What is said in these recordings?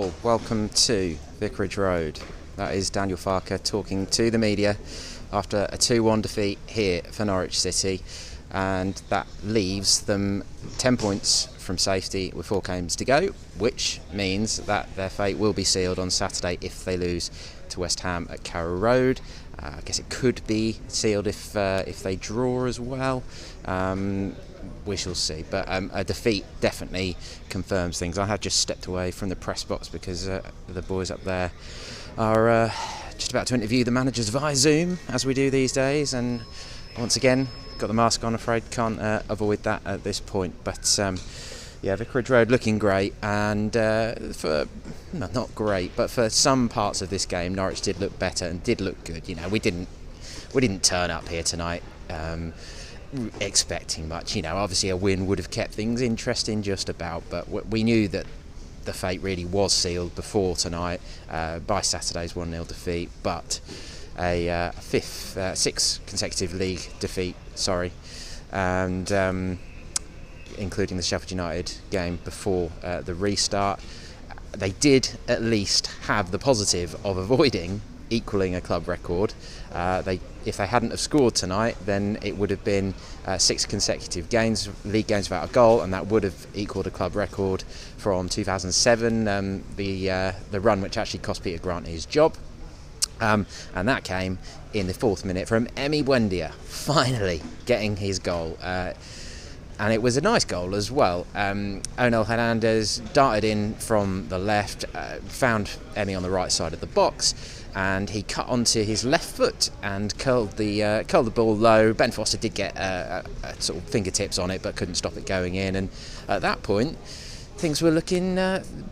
all, welcome to Vicarage Road. That is Daniel Farker talking to the media after a 2-1 defeat here for Norwich City, and that leaves them 10 points from safety with 4 games to go, which means that their fate will be sealed on Saturday if they lose to West Ham at Carrow Road. I guess it could be sealed if they draw as well. We shall see, but a defeat definitely confirms things. I have just stepped away from the press box because the boys up there are just about to interview the managers via Zoom, as we do these days, and once again got the mask on. Afraid can't avoid that at this point, but yeah, Vicarage Road looking great, and not great, but for some parts of this game Norwich did look better and did look good. You know, we didn't turn up here tonight expecting much. You know, obviously a win would have kept things interesting just about, but we knew that the fate really was sealed before tonight by Saturday's 1-0 defeat, but a sixth consecutive league defeat, and including the Sheffield United game before the restart. They did at least have the positive of avoiding equalling a club record. If they hadn't have scored tonight, then it would have been 6 consecutive league games without a goal, and that would have equalled a club record from 2007, the run which actually cost Peter Grant his job. And that came in the 4th minute from Emi Buendia, finally getting his goal. And it was a nice goal as well. Onel Hernandez darted in from the left, found Emi on the right side of the box, and he cut onto his left foot and curled the ball low. Ben Foster did get a sort of fingertips on it, but couldn't stop it going in. And at that point, things were looking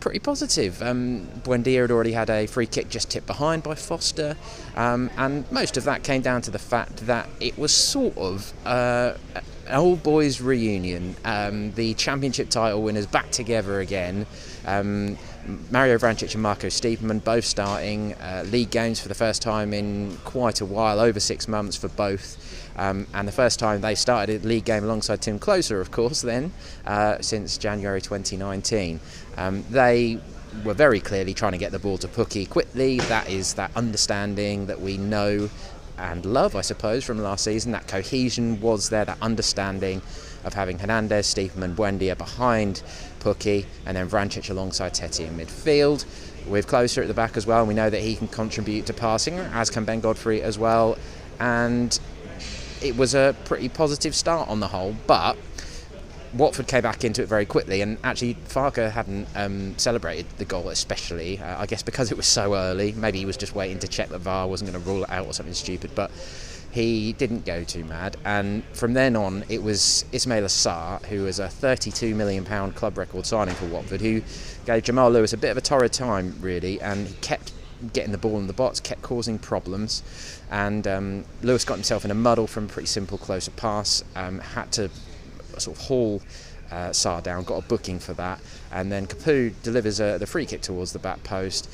pretty positive. Buendia had already had a free kick just tipped behind by Foster, and most of that came down to the fact that it was sort of an old boys reunion. The championship title winners back together again. Mario Vrancic and Marco Stiepermann both starting league games for the first time in quite a while, over 6 months for both. And the first time they started a league game alongside Tim Closer, of course, then, since January 2019. They were very clearly trying to get the ball to Pukki quickly. That is that understanding that we know and love, I suppose, from last season. That cohesion was there, that understanding of having Hernandez, Stiepermann, Buendia behind Pukki, and then Vrancic alongside Teti in midfield, with Closer at the back as well. We know that he can contribute to passing, as can Ben Godfrey as well, and it was a pretty positive start on the whole, but Watford came back into it very quickly, and actually Farker hadn't celebrated the goal especially, I guess because it was so early. Maybe he was just waiting to check that VAR wasn't going to rule it out or something stupid, but he didn't go too mad. And from then on, it was Ismaila Sarr, who was a £32 million club record signing for Watford, who gave Jamal Lewis a bit of a torrid time, really, and he kept getting the ball in the box, kept causing problems, and Lewis got himself in a muddle from a pretty simple Closer pass, had to sort of haul Sarr down, got a booking for that, and then Capoue delivers the free kick towards the back post.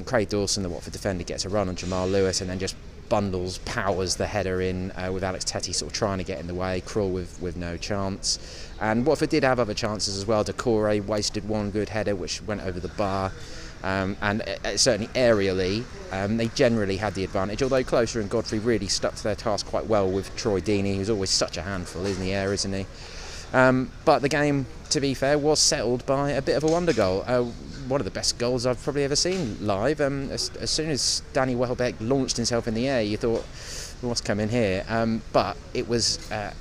Craig Dawson, the Watford defender, gets a run on Jamal Lewis and then just powers the header in, with Alex Teti sort of trying to get in the way. Krul with no chance, and Watford did have other chances as well. Decore wasted one good header which went over the bar, and certainly aerially they generally had the advantage, although Closer and Godfrey really stuck to their task quite well with Troy Deeney, who's always such a handful in the air, isn't he? But the game, to be fair, was settled by a bit of a wonder goal. One of the best goals I've probably ever seen live. As soon as Danny Welbeck launched himself in the air, you thought, what's coming here? But it was a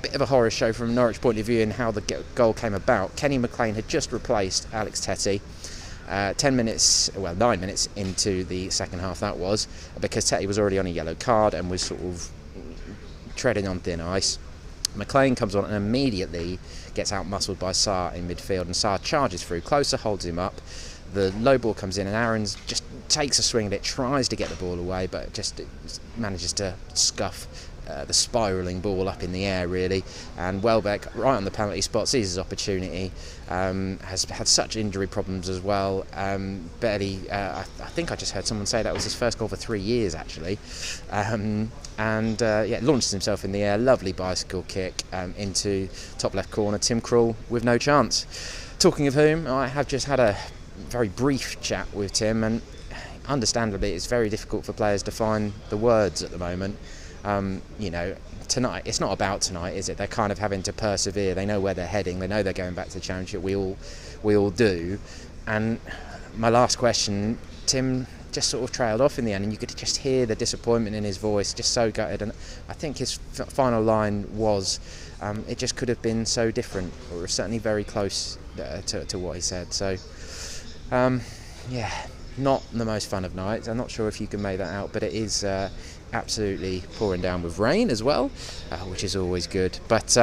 bit of a horror show from Norwich point of view in how the goal came about. Kenny McLean had just replaced Alex Teti 9 minutes into the second half, that was, because Teti was already on a yellow card and was sort of treading on thin ice. McLean comes on and immediately gets out-muscled by Sarr in midfield, and Sarr charges through. Closer holds him up. The low ball comes in and Aarons just takes a swing at it, tries to get the ball away, but just manages to scuff the spiralling ball up in the air, really. And Welbeck, right on the penalty spot, sees his opportunity. Has had such injury problems as well. Barely, I think I just heard someone say that was his first goal for 3 years, actually. Launches himself in the air. Lovely bicycle kick into top left corner. Tim Krul with no chance. Talking of whom, I have just had a very brief chat with Tim, and understandably it's very difficult for players to find the words at the moment. Tonight, it's not about tonight, is it? They're kind of having to persevere. They know where they're heading. They know they're going back to the Championship. We all do. And my last question, Tim just sort of trailed off in the end, and you could just hear the disappointment in his voice, just so gutted. And I think his final line was, it just could have been so different, or certainly very close to what he said. So, not the most fun of nights. I'm not sure if you can make that out, but it is absolutely pouring down with rain as well, which is always good. But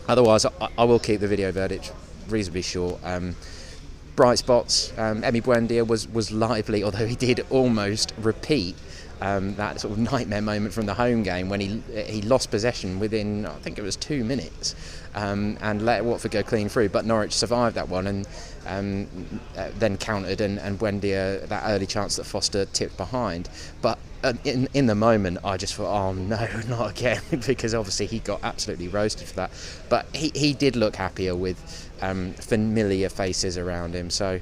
otherwise, I will keep the video verdict reasonably short. Bright spots. Emi Buendia was lively, although he did almost repeat that sort of nightmare moment from the home game when he lost possession within, I think it was 2 minutes, and let Watford go clean through. But Norwich survived that one and then countered, and Buendia, that early chance that Foster tipped behind. But in the moment, I just thought, oh no, not again, because obviously he got absolutely roasted for that. But he did look happier with familiar faces around him. So,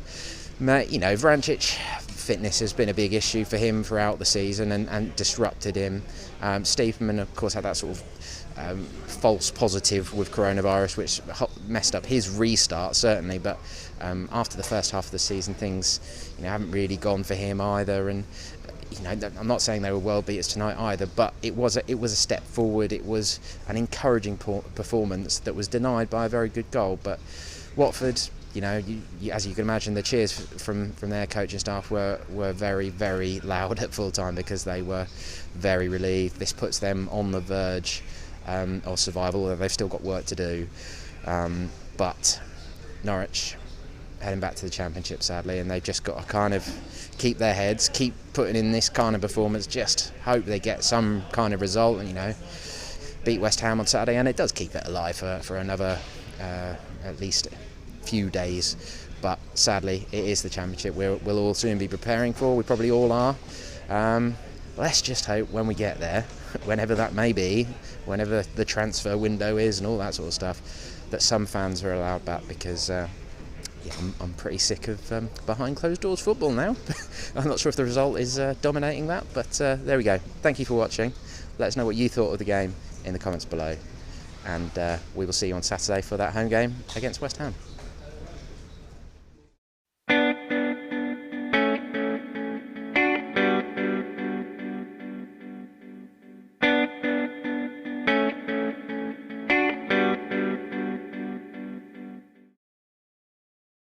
Vrancic, fitness has been a big issue for him throughout the season and disrupted him. Stevenman, of course, had that sort of false positive with coronavirus, which messed up his restart, certainly. But after the first half of the season, things haven't really gone for him either. And I'm not saying they were world beaters tonight either, but it was a step forward. It was an encouraging performance that was denied by a very good goal. But Watford, as you can imagine, the cheers from their coaching staff were very, very loud at full time, because they were very relieved. This puts them on the verge of survival, although they've still got work to do. But Norwich heading back to the Championship, sadly, and they've just got to kind of keep their heads, keep putting in this kind of performance, just hope they get some kind of result, and beat West Ham on Saturday, and it does keep it alive for another at least few days. But sadly, it is the Championship we'll all soon be preparing for. We probably all are. Let's just hope when we get there, whenever that may be, whenever the transfer window is and all that sort of stuff, that some fans are allowed back, because I'm pretty sick of behind closed doors football now. I'm not sure if the result is dominating that, but there we go. Thank you for watching. Let us know what you thought of the game in the comments below, and we will see you on Saturday for that home game against West Ham.